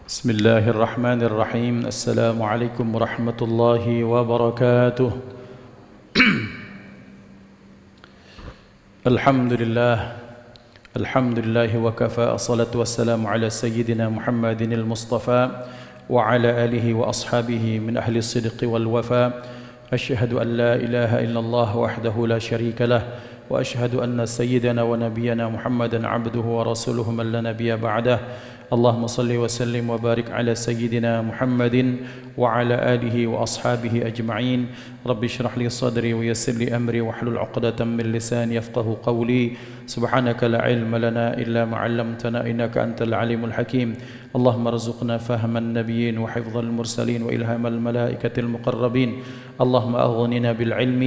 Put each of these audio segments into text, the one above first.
بسم الله الرحمن الرحيم. السلام عليكم ورحمة الله وبركاته. الحمد لله وكفى. الصلاة والسلام على سيدنا محمد المصطفى وعلى آله وأصحابه من أهل الصدق والوفاء. أشهد أن لا إله إلا الله وحده لا شريك له، وأشهد أن سيدنا ونبينا محمدا عبده ورسوله من لا نبي بعده. اللهم صل وسلم وبارك على سيدنا محمد وعلى آله وأصحابه أجمعين. رب اشرح لي صدري ويسر لي أمري واحلل عقدة من لساني يفقه قولي. سبحانك لا علم لنا إلا ما علمتنا إنك أنت العليم الحكيم. اللهم ارزقنا فهم النبيين وحفظ المرسلين وإلهام الملائكة المقربين. اللهم أغننا بالعلم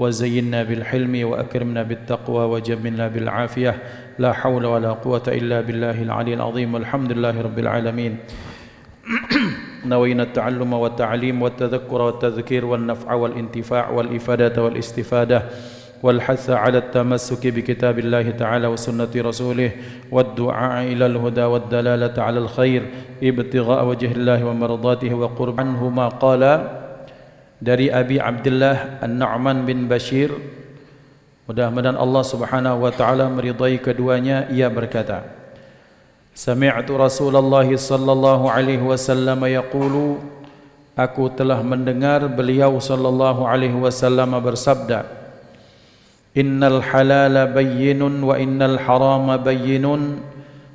وزينا بالحلم وأكرمنا بالتقوى وجملنا بالعافية. لا حول ولا قوة إلا بالله العلي العظيم. والحمد لله رب العالمين. نوينا التعلم والتعليم والتذكر والتذكير والنفع والانتفاع والإفادة والاستفادة والحث على التمسك بكتاب الله تعالى وسنة رسوله والدعاء إلى الهدى والدلالة على الخير ابتغاء وجه الله ومرضاته وقرب عنهما. قال dari Abi Abdullah An-Nu'man bin Bashir, mudah-mudahan Allah Subhanahu wa taala meridai keduanya, ia berkata, sami'tu Rasulullah sallallahu alaihi wasallam yaqulu, aku telah mendengar beliau sallallahu alaihi wasallam bersabda, innal halala bayyinun wa innal harama bayyinun,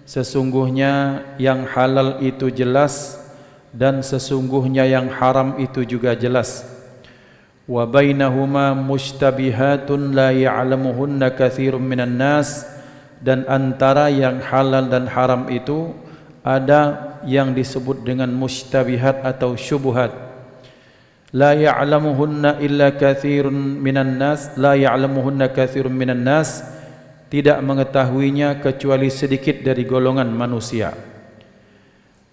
sesungguhnya yang halal itu jelas dan sesungguhnya yang haram itu juga jelas. Wa bainahuma mushtabihatun la ya'lamuhunna katsirun minan nas, dan antara yang halal dan haram itu ada yang disebut dengan mushtabihat atau syubhat. La ya'lamuhunna illa katsirun minan nas, la ya'lamuhunna katsirun minan nas, tidak mengetahuinya kecuali sedikit dari golongan manusia.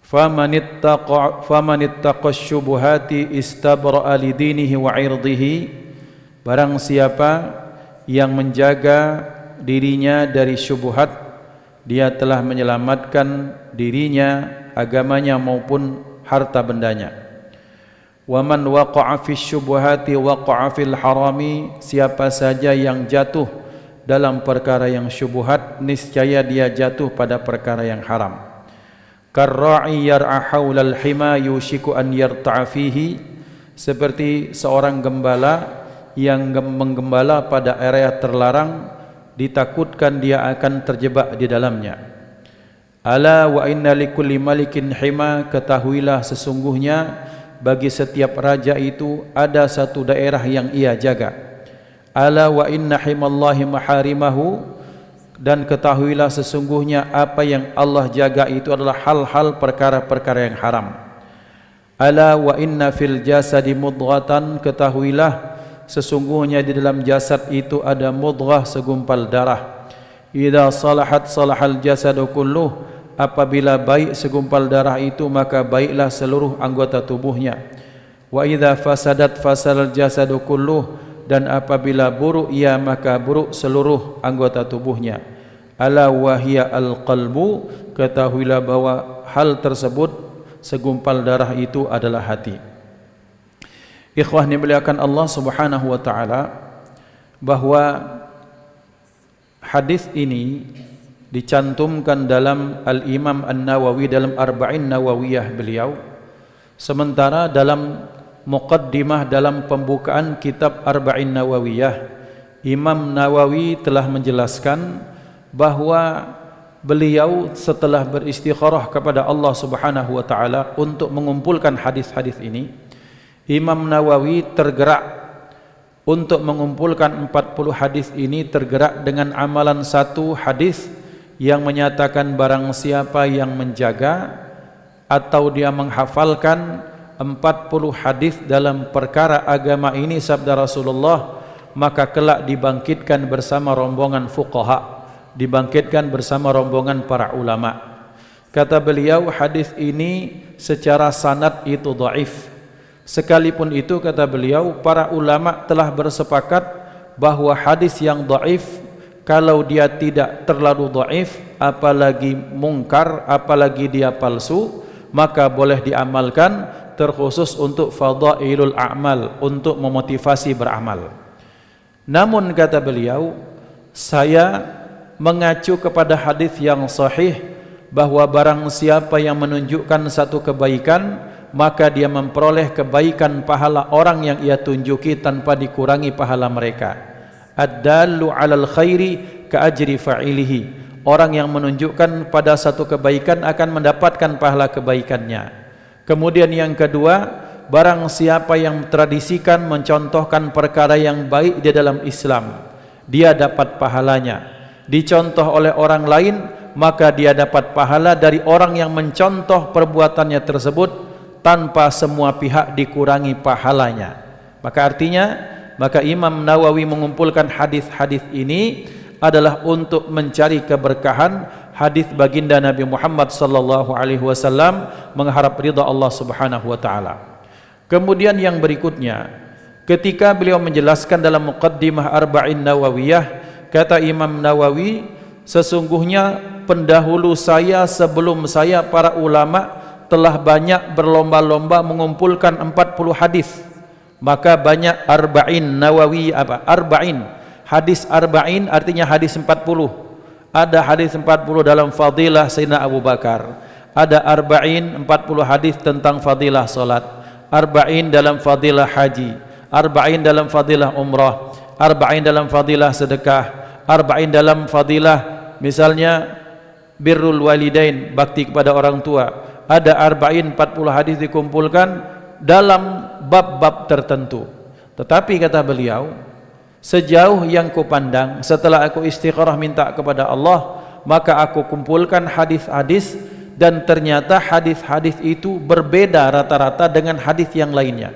Famanittaqa syubuhati istabra'a lidinihi wa irdihi, barang siapa yang menjaga dirinya dari syubhat, dia telah menyelamatkan dirinya, agamanya maupun harta bendanya. Wa man waqa'a fi syubuhati waqa'a fil harami, siapa saja yang jatuh dalam perkara yang syubhat, niscaya dia jatuh pada perkara yang haram. Karra'i yar'a haulal hima yushiku an yarta'a fihi, seperti seorang gembala yang menggembala pada area terlarang, ditakutkan dia akan terjebak di dalamnya. Ala wa inna likulli malikin hima, ketahuilah sesungguhnya bagi setiap raja itu ada satu daerah yang ia jaga. Ala wa inna himallahi maharimahu, dan ketahuilah sesungguhnya apa yang Allah jaga itu adalah hal-hal perkara-perkara yang haram. Ala wa inna fil jasadi mudghatan, ketahuilah sesungguhnya di dalam jasad itu ada mudghah, segumpal darah. Idza salahat salahal jasadu kulluh, apabila baik segumpal darah itu maka baiklah seluruh anggota tubuhnya. Wa idza fasadat fasadal jasadu kulluh, dan apabila buruk ia maka buruk seluruh anggota tubuhnya. Ala wahia al-qalbu, ketahuilah bahwa hal tersebut segumpal darah itu adalah hati. Ikhwah dimuliakan Allah Subhanahu wa taala, bahwa hadis ini dicantumkan dalam Al-Imam An-Nawawi dalam Arba'in Nawawiyah beliau, sementara dalam muqaddimah dalam pembukaan kitab Arba'in Nawawiyah, Imam Nawawi telah menjelaskan bahwa beliau setelah beristikharah kepada Allah Subhanahu wa taala untuk mengumpulkan hadis-hadis ini, Imam Nawawi tergerak untuk mengumpulkan 40 hadis ini, tergerak dengan amalan satu hadis yang menyatakan barang siapa yang menjaga atau dia menghafalkan 40 hadis dalam perkara agama ini, sabda Rasulullah, maka kelak dibangkitkan bersama rombongan fuqaha, dibangkitkan bersama rombongan para ulama. Kata beliau, hadis ini secara sanad itu dhaif. Sekalipun itu, kata beliau, para ulama telah bersepakat bahwa hadis yang dhaif, kalau dia tidak terlalu dhaif, apalagi mungkar, apalagi dia palsu, maka boleh diamalkan, terkhusus untuk fadailul a'mal, untuk memotivasi beramal. Namun kata beliau, saya mengacu kepada hadis yang sahih bahwa barang siapa yang menunjukkan satu kebaikan, maka dia memperoleh kebaikan pahala orang yang ia tunjuki tanpa dikurangi pahala mereka. Ad-dallu 'alal khairi ka ajri fa'ilihi. Orang yang menunjukkan pada satu kebaikan akan mendapatkan pahala kebaikannya. Kemudian yang kedua, barang siapa yang tradisikan mencontohkan perkara yang baik di dalam Islam, dia dapat pahalanya. Dicontoh oleh orang lain, maka dia dapat pahala dari orang yang mencontoh perbuatannya tersebut tanpa semua pihak dikurangi pahalanya. Maka artinya, maka Imam Nawawi mengumpulkan hadis-hadis ini adalah untuk mencari keberkahan hadis baginda Nabi Muhammad sallallahu alaihi wasallam, mengharap ridha Allah Subhanahu wa taala. Kemudian yang berikutnya, ketika beliau menjelaskan dalam Muqaddimah Arba'in Nawawiyah, kata Imam Nawawi, sesungguhnya pendahulu saya sebelum saya para ulama telah banyak berlomba-lomba mengumpulkan 40 hadis. Maka banyak Arba'in Nawawi Arba'in. Hadis Arba'in artinya hadis 40. Ada hadis 40 dalam fadilah Sayyidina Abu Bakar. Ada Arba'in 40 hadis tentang fadilah salat. Arba'in dalam fadilah haji. Arba'in dalam fadilah umrah. Arba'in dalam fadilah sedekah. Arba'in dalam fadilah misalnya birrul walidain, bakti kepada orang tua. Ada Arba'in 40 hadis dikumpulkan dalam bab-bab tertentu. Tetapi kata beliau, sejauh yang kupandang setelah aku istikharah minta kepada Allah, maka aku kumpulkan hadis-hadis dan ternyata hadis-hadis itu berbeda rata-rata dengan hadis yang lainnya.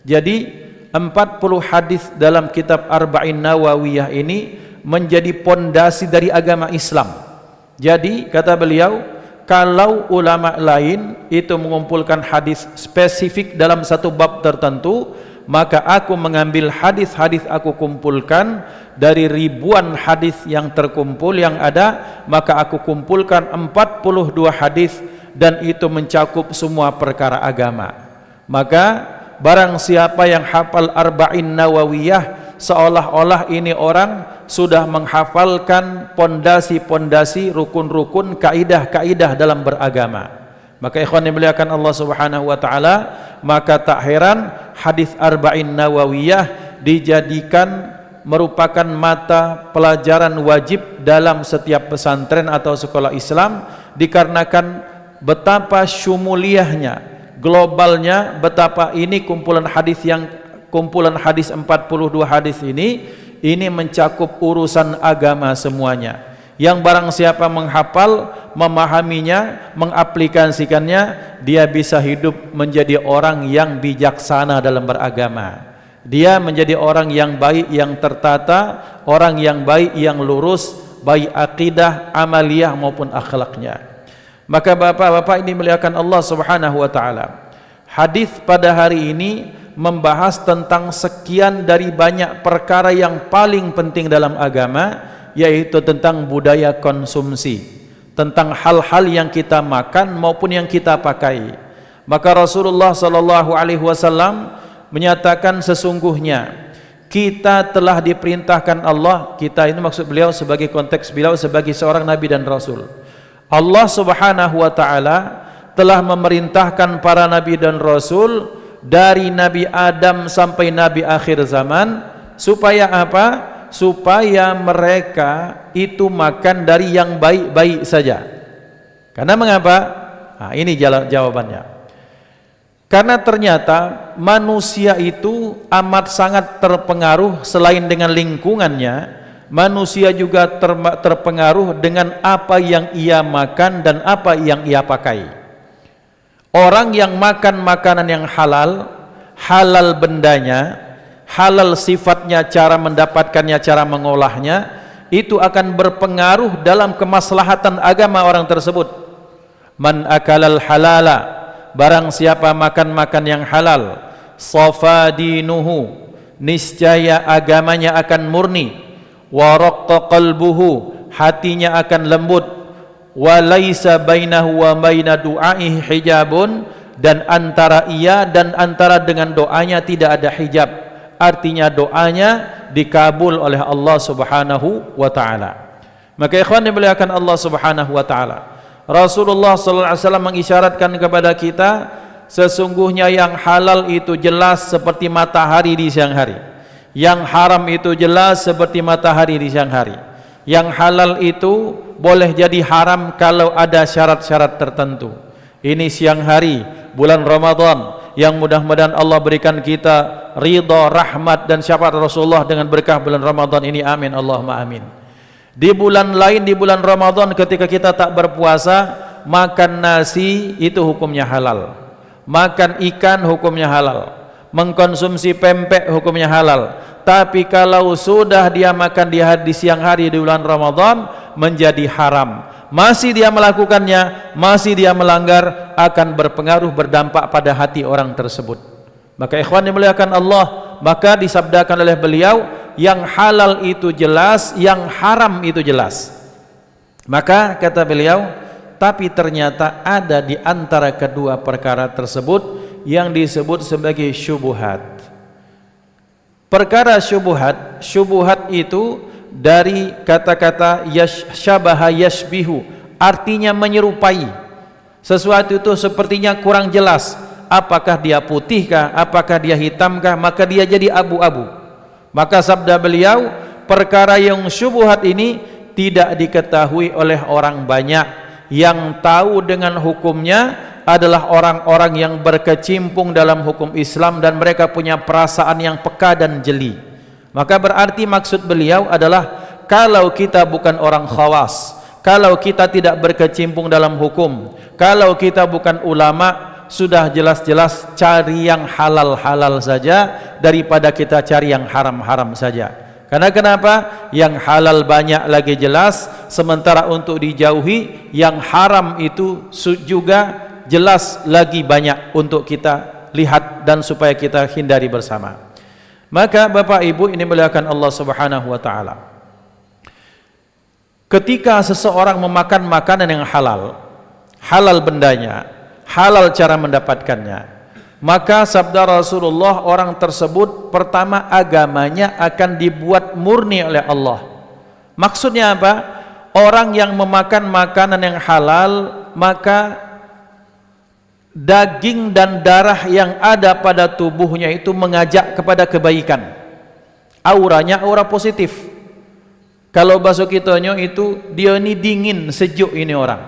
Jadi 40 hadis dalam kitab Arba'in Nawawiyah ini menjadi pondasi dari agama Islam. Jadi kata beliau, kalau ulama lain itu mengumpulkan hadis spesifik dalam satu bab tertentu, maka aku mengambil hadis-hadis aku kumpulkan dari ribuan hadis yang terkumpul yang ada, maka aku kumpulkan 42 hadis dan itu mencakup semua perkara agama. Maka barang siapa yang hafal Arba'in Nawawiyah, seolah-olah ini orang sudah menghafalkan pondasi-pondasi, rukun-rukun, kaidah-kaidah dalam beragama. Maka ikhwan yang dimuliakan Allah Subhanahu wa taala, maka tak heran hadis Arba'in Nawawiyah dijadikan merupakan mata pelajaran wajib dalam setiap pesantren atau sekolah Islam, dikarenakan betapa syumuliyahnya, globalnya, betapa ini kumpulan hadis 42 hadis ini mencakup urusan agama semuanya. Yang barang siapa menghafal, memahaminya, mengaplikasikannya, dia bisa hidup menjadi orang yang bijaksana dalam beragama. Dia menjadi orang yang baik, yang tertata, orang yang baik, yang lurus, baik akidah, amaliyah maupun akhlaknya. Maka bapak-bapak ini dimuliakan Allah Subhanahu wa taala, hadis pada hari ini membahas tentang sekian dari banyak perkara yang paling penting dalam agama, yaitu tentang budaya konsumsi, tentang hal-hal yang kita makan maupun yang kita pakai. Maka Rasulullah sallallahu alaihi wasallam menyatakan, sesungguhnya kita telah diperintahkan Allah, kita ini maksud beliau sebagai konteks beliau sebagai seorang nabi dan rasul. Allah Subhanahu wa taala telah memerintahkan para nabi dan rasul dari Nabi Adam sampai nabi akhir zaman, supaya apa? Supaya mereka itu makan dari yang baik-baik saja. Karena mengapa? Nah, ini jawabannya. Karena ternyata manusia itu amat sangat terpengaruh, selain dengan lingkungannya, manusia juga terpengaruh dengan apa yang ia makan dan apa yang ia pakai. Orang yang makan makanan yang halal, halal bendanya, halal sifatnya, cara mendapatkannya, cara mengolahnya, itu akan berpengaruh dalam kemaslahatan agama orang tersebut. Man akalal halala, barang siapa makan yang halal, safa dinuhu, niscaya agamanya akan murni, wa raqqa qalbuhu, hatinya akan lembut, wa laisa bainahu wa baina du'aihi hijabun, dan antara ia dan antara dengan doanya tidak ada hijab. Artinya doanya dikabul oleh Allah Subhanahu wa taala. Maka ikhwan dimuliakan Allah Subhanahu wa taala, Rasulullah sallallahu alaihi wasallam mengisyaratkan kepada kita, sesungguhnya yang halal itu jelas seperti matahari di siang hari, yang haram itu jelas seperti matahari di siang hari. Yang halal itu boleh jadi haram kalau ada syarat-syarat tertentu. Ini siang hari bulan Ramadan yang mudah-mudahan Allah berikan kita ridha, rahmat dan syafaat Rasulullah dengan berkah bulan Ramadan ini, amin Allahumma amin. Di bulan lain, di bulan Ramadan ketika kita tak berpuasa, makan nasi itu hukumnya halal, makan ikan hukumnya halal, mengkonsumsi pempek hukumnya halal. Tapi kalau sudah dia makan di siang hari di bulan Ramadan, menjadi haram. Masih dia melakukannya, masih dia melanggar, akan berpengaruh, berdampak pada hati orang tersebut. Maka ikhwan dimuliakan Allah, maka disabdakan oleh beliau, yang halal itu jelas, yang haram itu jelas. Maka kata beliau, tapi ternyata ada di antara kedua perkara tersebut yang disebut sebagai syubhat. Perkara syubhat, syubhat itu dari kata-kata yashabaha yashbihu, artinya menyerupai. Sesuatu itu sepertinya kurang jelas, apakah dia putihkah, apakah dia hitamkah, maka dia jadi abu-abu. Maka sabda beliau, perkara yang syubhat ini tidak diketahui oleh orang banyak. Yang tahu dengan hukumnya adalah orang-orang yang berkecimpung dalam hukum Islam dan mereka punya perasaan yang peka dan jeli. Maka berarti maksud beliau adalah, kalau kita bukan orang khawas, kalau kita tidak berkecimpung dalam hukum, kalau kita bukan ulama, sudah jelas-jelas cari yang halal-halal saja daripada kita cari yang haram-haram saja. Karena kenapa? Yang halal banyak lagi jelas, sementara untuk dijauhi yang haram itu juga jelas lagi banyak untuk kita lihat dan supaya kita hindari bersama. Maka Bapak Ibu ini dimuliakan Allah Subhanahu wa taala, ketika seseorang memakan makanan yang halal, halal bendanya, halal cara mendapatkannya, maka sabda Rasulullah, orang tersebut pertama agamanya akan dibuat murni oleh Allah. Maksudnya apa? Orang yang memakan makanan yang halal, maka daging dan darah yang ada pada tubuhnya itu mengajak kepada kebaikan. Auranya aura positif. Kalau bahasa kitanya itu, dia ini dingin, sejuk ini orang.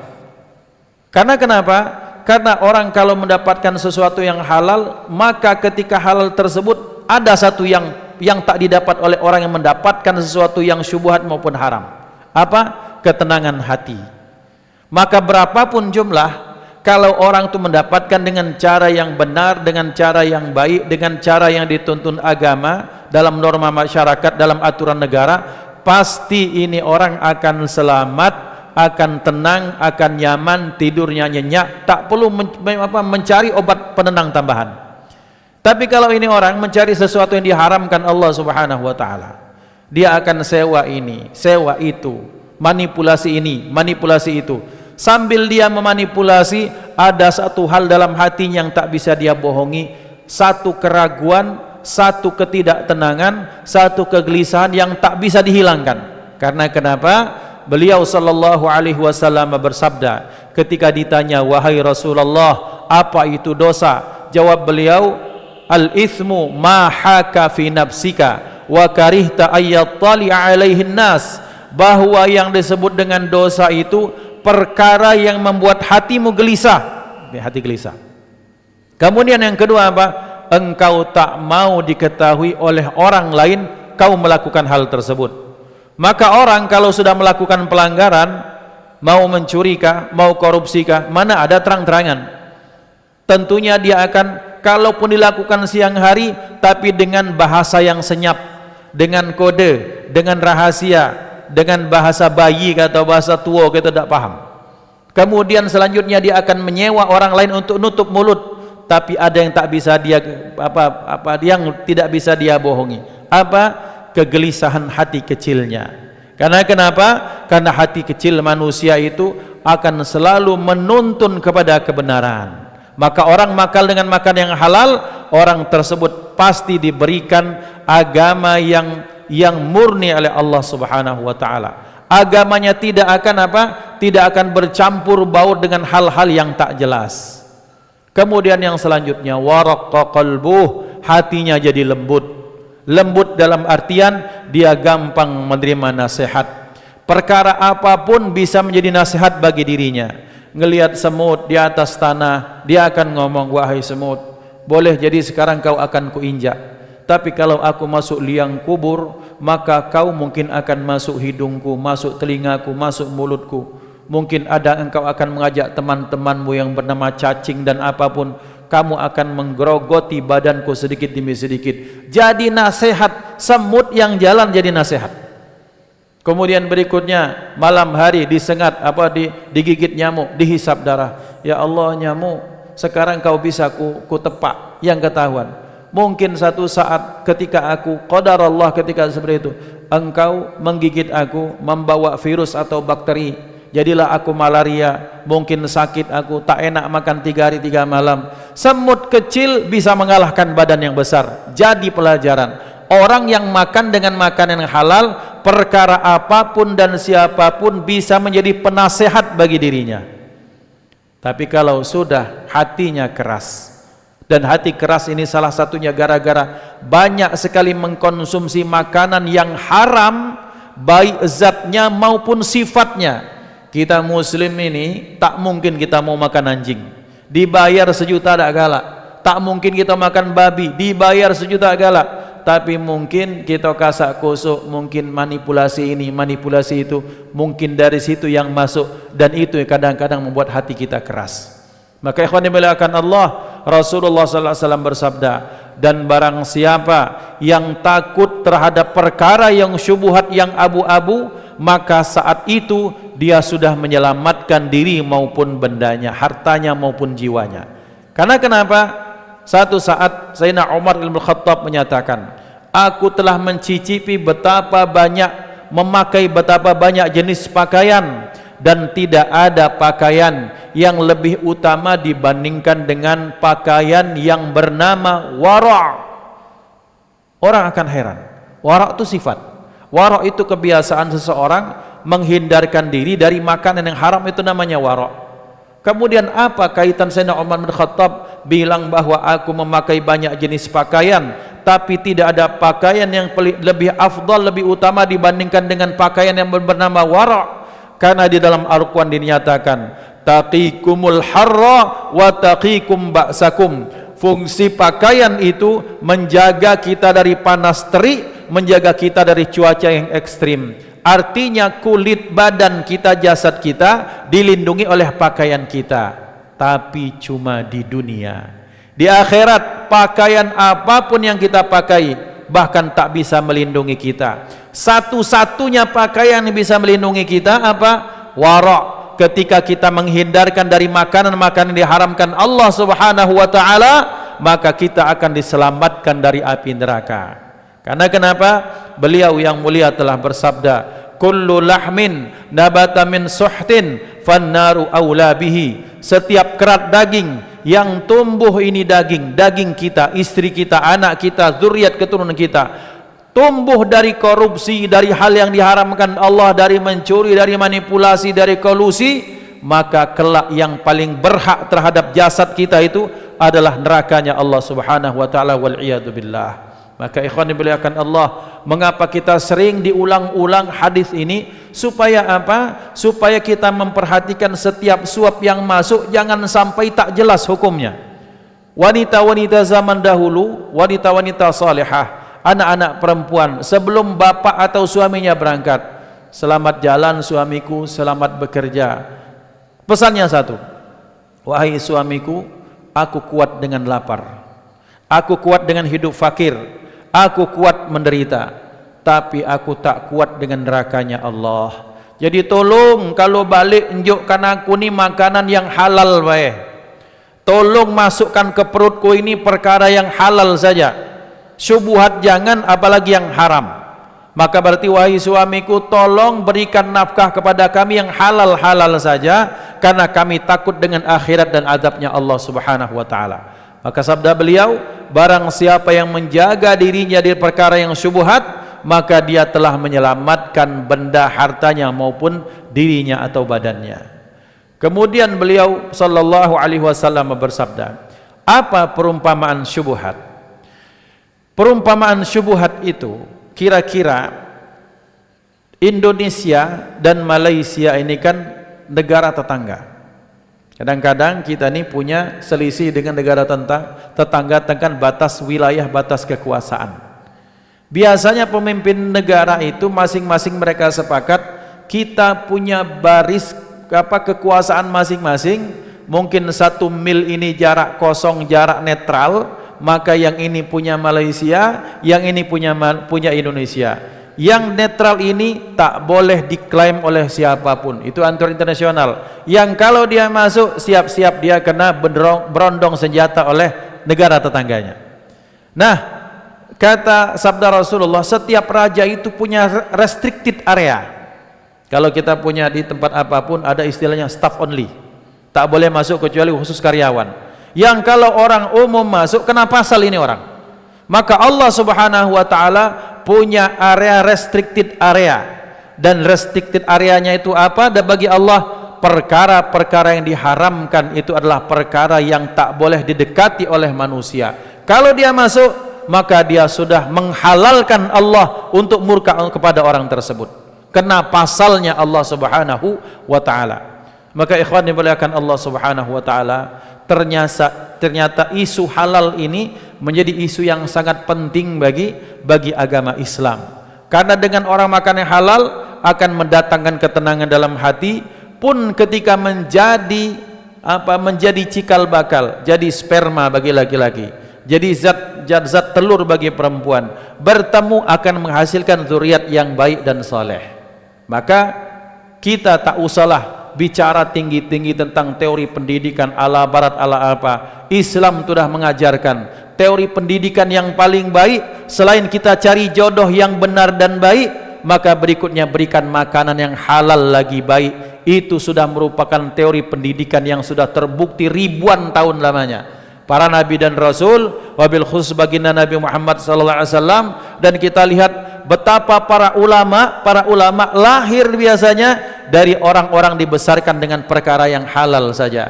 Karena kenapa? Karena orang kalau mendapatkan sesuatu yang halal, maka ketika halal tersebut ada satu yang tak didapat oleh orang yang mendapatkan sesuatu yang syubhat maupun haram. Apa? Ketenangan hati. Maka berapapun jumlah, kalau orang itu mendapatkan dengan cara yang benar, dengan cara yang baik, dengan cara yang dituntun agama, dalam norma masyarakat, dalam aturan negara, pasti ini orang akan selamat, akan tenang, akan nyaman, tidurnya nyenyak, tak perlu mencari obat penenang tambahan. Tapi kalau ini orang mencari sesuatu yang diharamkan Allah Subhanahu wa taala, dia akan sewa ini, sewa itu, manipulasi ini, manipulasi itu. Sambil dia memanipulasi, ada satu hal dalam hatinya yang tak bisa dia bohongi, satu keraguan, satu ketidaktenangan, satu kegelisahan yang tak bisa dihilangkan. Karena kenapa? Beliau sallallahu alaihi wasallam bersabda ketika ditanya, wahai Rasulullah, apa itu dosa? Jawab beliau, al-ithmu ma haka fi nafsika wa karihta ayyattali alaihin nas. Bahwa yang disebut dengan dosa itu perkara yang membuat hatimu gelisah, hati gelisah. Kemudian yang kedua apa? Engkau tak mau diketahui oleh orang lain kau melakukan hal tersebut. Maka orang kalau sudah melakukan pelanggaran, mau mencurikah, mau korupsikah, mana ada terang-terangan, tentunya dia akan, kalaupun dilakukan siang hari, tapi dengan bahasa yang senyap, dengan kode, dengan rahasia, dengan bahasa bayi atau bahasa tua kita tidak paham. Kemudian selanjutnya dia akan menyewa orang lain untuk nutup mulut, tapi ada yang tak bisa dia yang tidak bisa dia bohongi. Apa? Kegelisahan hati kecilnya. Karena kenapa? Karena hati kecil manusia itu akan selalu menuntun kepada kebenaran. Maka orang makan dengan makan yang halal, orang tersebut pasti diberikan agama yang murni oleh Allah Subhanahu wa taala. Agamanya tidak akan tidak akan bercampur baur dengan hal-hal yang tak jelas. Kemudian yang selanjutnya, waraqqa qalbuh, hatinya jadi lembut. Lembut dalam artian dia gampang menerima nasihat. Perkara apapun bisa menjadi nasihat bagi dirinya. Ngelihat semut di atas tanah, dia akan ngomong, wahai semut, boleh jadi sekarang kau akan kuinjak, tapi kalau aku masuk liang kubur, maka kau mungkin akan masuk hidungku, masuk telingaku, masuk mulutku. Mungkin ada engkau akan mengajak teman-temanmu yang bernama cacing dan apapun, kamu akan menggerogoti badanku sedikit demi sedikit. Jadi nasihat, semut yang jalan jadi nasihat. Kemudian berikutnya, malam hari disengat digigit nyamuk, dihisap darah. Ya Allah, nyamuk, sekarang kau bisa ku tepak yang ketahuan. Mungkin satu saat ketika aku qadar Allah, ketika seperti itu engkau menggigit aku, membawa virus atau bakteri, jadilah aku malaria, mungkin sakit aku, tak enak makan 3 hari 3 malam. Semut kecil bisa mengalahkan badan yang besar. Jadi pelajaran, orang yang makan dengan makanan yang halal, perkara apapun dan siapapun bisa menjadi penasehat bagi dirinya. Tapi kalau sudah hatinya keras, dan hati keras ini salah satunya gara-gara banyak sekali mengkonsumsi makanan yang haram, baik zatnya maupun sifatnya. Kita muslim ini tak mungkin kita mau makan anjing, dibayar 1 juta tak galak. Tak mungkin kita makan babi, dibayar 1 juta galak. Tapi mungkin kita kasak kusuk, mungkin manipulasi ini, manipulasi itu, mungkin dari situ yang masuk, dan itu kadang-kadang membuat hati kita keras. Maka ikhwan dimuliakan Allah, Rasulullah sallallahu alaihi wasallam bersabda, dan barang siapa yang takut terhadap perkara yang syubhat, yang abu-abu, maka saat itu dia sudah menyelamatkan diri maupun bendanya, hartanya maupun jiwanya. Karena kenapa? Satu saat Sayyidina Umar bin Khattab menyatakan, aku telah mencicipi betapa banyak jenis pakaian, dan tidak ada pakaian yang lebih utama dibandingkan dengan pakaian yang bernama wara'. Orang akan heran, wara' itu sifat, wara' itu kebiasaan seseorang menghindarkan diri dari makanan yang haram, itu namanya wara'. Kemudian apa kaitan Sayyidina Umar bin Khattab bilang bahwa aku memakai banyak jenis pakaian, tapi tidak ada pakaian yang lebih afdal, lebih utama dibandingkan dengan pakaian yang bernama wara'? Karena di dalam Al-Quran dinyatakan, taqikumul harra wa taqikum ba'sakum. Fungsi pakaian itu menjaga kita dari panas terik, menjaga kita dari cuaca yang ekstrim. Artinya kulit badan kita, jasad kita dilindungi oleh pakaian kita. Tapi cuma di dunia. Di akhirat, pakaian apapun yang kita pakai bahkan tak bisa melindungi kita. Satu-satunya pakaian yang bisa melindungi kita apa? Wara'. Ketika kita menghindarkan dari makanan-makanan yang diharamkan Allah Subhanahu wa taala, maka kita akan diselamatkan dari api neraka. Karena kenapa? Beliau yang mulia telah bersabda, kullu lahmin nabata min suhtin fannaru aula bihi. Setiap kerat daging yang tumbuh, ini daging kita, istri kita, anak kita, zuriat keturunan kita, tumbuh dari korupsi, dari hal yang diharamkan Allah, dari mencuri, dari manipulasi, dari kolusi, maka kelak yang paling berhak terhadap jasad kita itu adalah nerakanya Allah Subhanahu wa taala, wal iyadu billah. Maka ikhwan dimuliakan Allah, mengapa kita sering diulang-ulang hadis ini? Supaya apa? Supaya kita memperhatikan setiap suap yang masuk, jangan sampai tak jelas hukumnya. Wanita-wanita zaman dahulu, wanita-wanita salihah, anak-anak perempuan, sebelum bapak atau suaminya berangkat, selamat jalan suamiku, selamat bekerja. Pesannya satu, wahai suamiku, aku kuat dengan lapar, aku kuat dengan hidup fakir, aku kuat menderita, tapi aku tak kuat dengan nerakanya Allah. Jadi tolong kalau balik unjukkan aku ni makanan yang halal bae. Tolong masukkan ke perutku ini perkara yang halal saja. Syubhat jangan, apalagi yang haram. Maka berarti wahai suamiku, tolong berikan nafkah kepada kami yang halal-halal saja, karena kami takut dengan akhirat dan azabnya Allah Subhanahu wa taala. Maka sabda beliau, barang siapa yang menjaga dirinya dari perkara yang syubhat, maka dia telah menyelamatkan benda hartanya maupun dirinya atau badannya. Kemudian beliau sallallahu alaihi wasallam bersabda, apa perumpamaan syubhat? Perumpamaan syubhat itu, kira-kira Indonesia dan Malaysia ini kan negara tetangga. Kadang-kadang kita ini punya selisih dengan negara tetangga tentang batas wilayah, batas kekuasaan. Biasanya pemimpin negara itu masing-masing mereka sepakat, kita punya baris kekuasaan masing-masing, mungkin 1 mil ini jarak kosong, jarak netral, maka yang ini punya Malaysia, yang ini punya Indonesia. Yang netral ini tak boleh diklaim oleh siapapun, itu aturan internasional. Yang kalau dia masuk, siap-siap dia kena berondong senjata oleh negara tetangganya. Nah, kata sabda Rasulullah, setiap raja itu punya restricted area. Kalau kita punya di tempat apapun ada istilahnya staff only, tak boleh masuk kecuali khusus karyawan. Yang kalau orang umum masuk, kena pasal ini orang. Maka Allah Subhanahu wa taala punya area restricted area, dan restricted areanya itu apa? Dan bagi Allah, perkara-perkara yang diharamkan itu adalah perkara yang tak boleh didekati oleh manusia. Kalau dia masuk, maka dia sudah menghalalkan Allah untuk murka kepada orang tersebut, kena pasalnya Allah Subhanahu wa taala. Maka ikhwan dimuliakan Allah Subhanahu wa taala, ternyata isu halal ini menjadi isu yang sangat penting bagi agama Islam. Karena dengan orang makan yang halal akan mendatangkan ketenangan dalam hati, pun ketika menjadi cikal bakal, jadi sperma bagi laki-laki, jadi zat telur bagi perempuan, bertemu akan menghasilkan zuriat yang baik dan saleh. Maka kita tak usahlah bicara tinggi-tinggi tentang teori pendidikan ala barat ala apa. Islam sudah mengajarkan teori pendidikan yang paling baik. Selain kita cari jodoh yang benar dan baik, maka berikutnya berikan makanan yang halal lagi baik. Itu sudah merupakan teori pendidikan yang sudah terbukti ribuan tahun lamanya. Para nabi dan rasul, wabil khusus baginda Nabi Muhammad sallallahu alaihi wasallam, dan kita lihat betapa para ulama lahir biasanya dari orang-orang dibesarkan dengan perkara yang halal saja.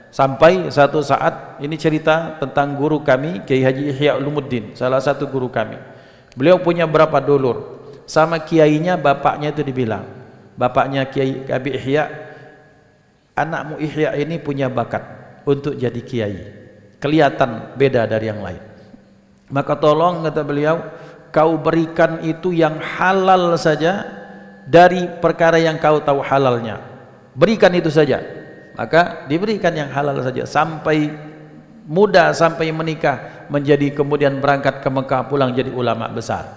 Sampai satu saat, ini cerita tentang guru kami, Kiai Haji Ihya Ulumuddin, salah satu guru kami. Beliau punya berapa dulur, sama kiainya bapaknya itu dibilang, bapaknya Kiai Abi Ihya, anakmu Ihya ini punya bakat untuk jadi kiai, kelihatan beda dari yang lain. Maka tolong, kata beliau, kau berikan itu yang halal saja dari perkara yang kau tahu halalnya, berikan itu saja. Maka diberikan yang halal saja sampai muda, sampai menikah, menjadi kemudian berangkat ke Mekah, pulang jadi ulama besar.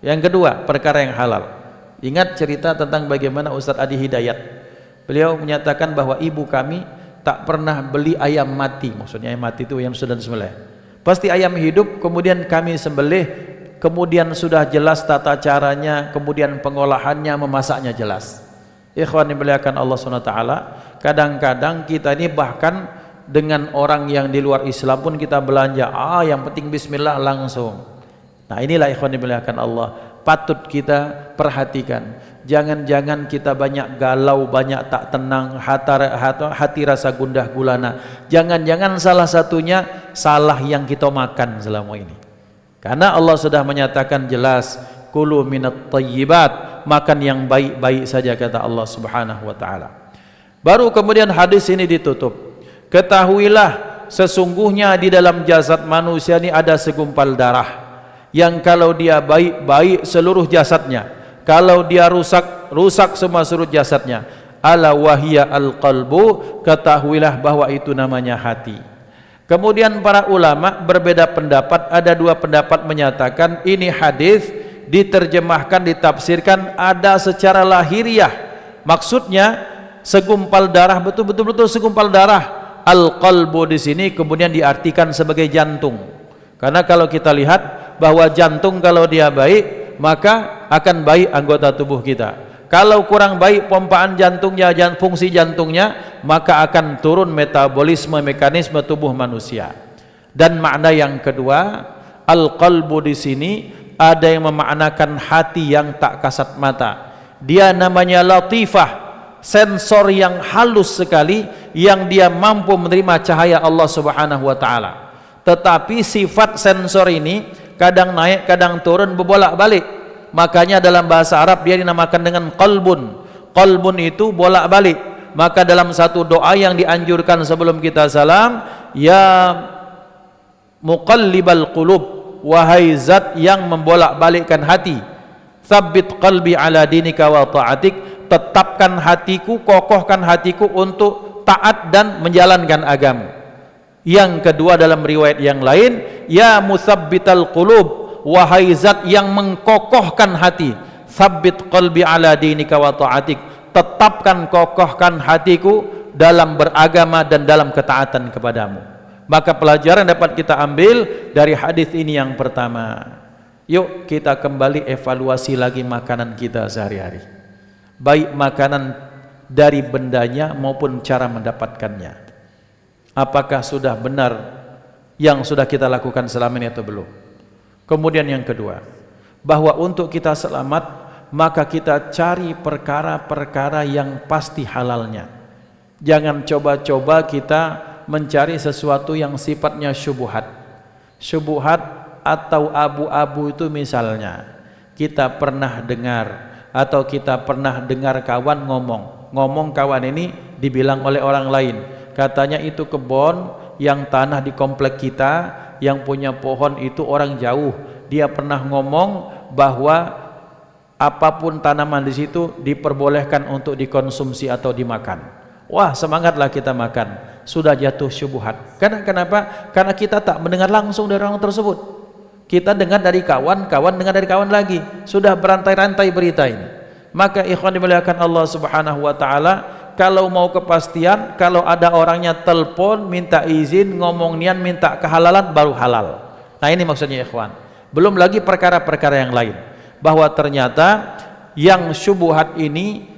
Yang kedua, perkara yang halal. Ingat cerita tentang bagaimana Ustadz Adi Hidayat, beliau menyatakan bahwa ibu kami tak pernah beli ayam mati. Maksudnya ayam mati itu yang sudah disembelih, pasti ayam hidup, kemudian kami sembelih, kemudian sudah jelas tata caranya, kemudian pengolahannya, memasaknya jelas. Ikhwan dimuliakan Allah SWT, kadang-kadang kita ini bahkan dengan orang yang di luar Islam pun kita belanja, yang penting bismillah langsung. Nah inilah ikhwan dimuliakan Allah, patut kita perhatikan. Jangan-jangan kita banyak galau, banyak tak tenang, hati rasa gundah gulana. Jangan-jangan salah satunya salah yang kita makan selama ini. Karena Allah sudah menyatakan jelas, kulu minat thayyibat, makan yang baik-baik saja, kata Allah Subhanahu wa taala. Baru kemudian hadis ini ditutup. Ketahuilah sesungguhnya di dalam jasad manusia ini ada segumpal darah yang kalau dia baik-baik seluruh jasadnya, kalau dia rusak semua seluruh jasadnya. Ala wahya al-qalbu, ketahuilah bahwa itu namanya hati. Kemudian para ulama berbeda pendapat, ada dua pendapat menyatakan ini hadis diterjemahkan, ditafsirkan ada secara lahiriah, maksudnya segumpal darah, betul-betul segumpal darah. Al-qalbu di sini kemudian diartikan sebagai jantung, karena kalau kita lihat bahwa jantung kalau dia baik, maka akan baik anggota tubuh kita. Kalau kurang baik pompaan jantungnya, fungsi jantungnya, maka akan turun metabolisme mekanisme tubuh manusia. Dan makna yang kedua, al-qalbu di sini ada yang memaknakan hati yang tak kasat mata. Dia namanya latifah, sensor yang halus sekali, yang dia mampu menerima cahaya Allah Subhanahu wa taala. Tetapi sifat sensor ini kadang naik, kadang turun, berbolak-balik. Makanya dalam bahasa Arab dia dinamakan dengan qalbun. Qalbun itu bolak-balik. Maka dalam satu doa yang dianjurkan sebelum kita salam, ya muqallibal qulub, wahai zat yang membolak-balikkan hati, tsabbit qalbi ala dinika wa ta'atik, tetapkan hatiku, kokohkan hatiku untuk taat dan menjalankan agama. Yang kedua dalam riwayat yang lain, ya musabbital qulub, wahai zat yang mengkokohkan hati, tsabbit qalbi ala dinika wa ta'atik, tetapkan, kokohkan hatiku dalam beragama dan dalam ketaatan kepadamu. Maka pelajaran dapat kita ambil dari hadis ini yang pertama, yuk kita kembali evaluasi lagi makanan kita sehari-hari, baik makanan dari bendanya maupun cara mendapatkannya. Apakah sudah benar yang sudah kita lakukan selama ini atau belum? Kemudian yang kedua, bahwa untuk kita selamat, maka kita cari perkara-perkara yang pasti halalnya. Jangan coba-coba kita mencari sesuatu yang sifatnya syubhat. Syubhat atau abu-abu itu misalnya, kita pernah dengar atau kita pernah dengar kawan ngomong kawan ini dibilang oleh orang lain, katanya itu kebun yang tanah di komplek kita, yang punya pohon itu orang jauh, dia pernah ngomong bahwa apapun tanaman di situ diperbolehkan untuk dikonsumsi atau dimakan. Wah, semangatlah kita makan. Sudah jatuh syubhat. Kenapa? Karena kita tak mendengar langsung dari orang tersebut. Kita dengar dari kawan, kawan dengar dari kawan lagi. Sudah berantai-rantai berita ini. Maka ikhwan dimuliakan Allah Subhanahu wa taala, kalau mau kepastian, kalau ada orangnya telepon minta izin, ngomong nian minta kehalalan, baru halal. Nah ini maksudnya ikhwan. Belum lagi perkara-perkara yang lain, bahwa ternyata yang syubhat ini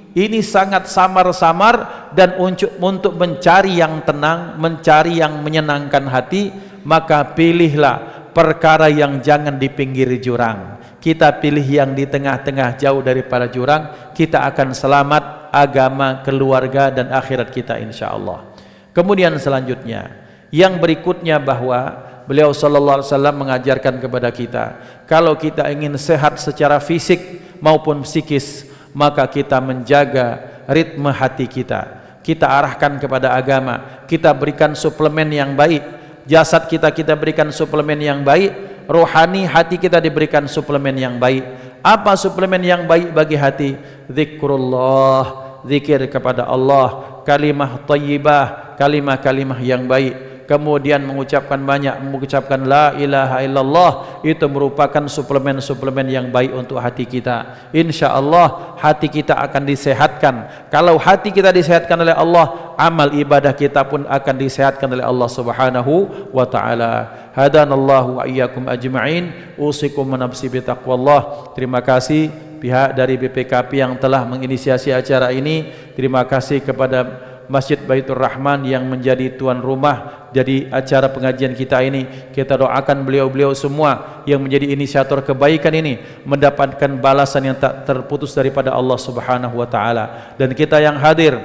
sangat samar-samar, dan untuk mencari yang tenang, mencari yang menyenangkan hati, maka pilihlah perkara yang jangan di pinggir jurang. Kita pilih yang di tengah-tengah, jauh daripada jurang, kita akan selamat agama, keluarga, dan akhirat kita insyaallah. Kemudian selanjutnya, yang berikutnya, bahwa beliau sallallahu alaihi wasallam mengajarkan kepada kita, kalau kita ingin sehat secara fisik maupun psikis, maka kita menjaga ritme hati kita. Kita arahkan kepada agama, kita berikan suplemen yang baik. Jasad kita berikan suplemen yang baik, rohani hati kita diberikan suplemen yang baik. Apa suplemen yang baik bagi hati? Zikrullah, zikir kepada Allah, kalimah thayyibah, kalimah-kalimah yang baik. Kemudian mengucapkan la ilaha illallah, itu merupakan suplemen-suplemen yang baik untuk hati kita. Insya Allah hati kita akan disehatkan. Kalau hati kita disehatkan oleh Allah, amal ibadah kita pun akan disehatkan oleh Allah Subhanahu wa ta'ala. Hadanallahu wa iyyakum ajma'in. Usikum wa nafsi bitaqwallah. Terima kasih pihak dari BPKP yang telah menginisiasi acara ini. Terima kasih kepada Masjid Baitur Rahman yang menjadi tuan rumah jadi acara pengajian kita ini. Kita doakan beliau-beliau semua yang menjadi inisiator kebaikan ini mendapatkan balasan yang tak terputus daripada Allah Subhanahu wa taala. Dan kita yang hadir,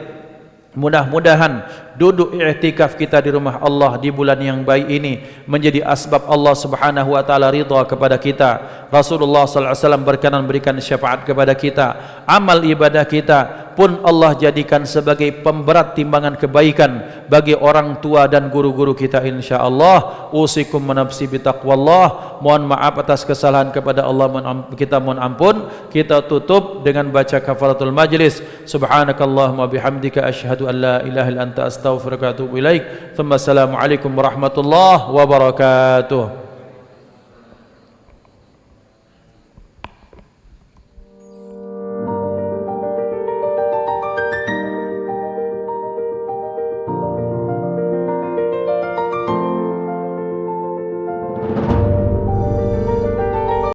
mudah-mudahan duduk i'tikaf kita di rumah Allah di bulan yang baik ini menjadi asbab Allah Subhanahu wa taala ridha kepada kita. Rasulullah sallallahu alaihi wasallam berkenan berikan syafaat kepada kita. Amal ibadah kita pun Allah jadikan sebagai pemberat timbangan kebaikan bagi orang tua dan guru-guru kita insyaallah. Usikum nafsi bitaqwallah. Mohon maaf atas kesalahan kepada Allah, kita mohon ampun. Kita tutup dengan baca kafaratul majlis. Subhanakallahumma bihamdika asyhadu an la ilaha illa anta astaghfiruka wa atubu ilaik. Assalamualaikum warahmatullahi wabarakatuh.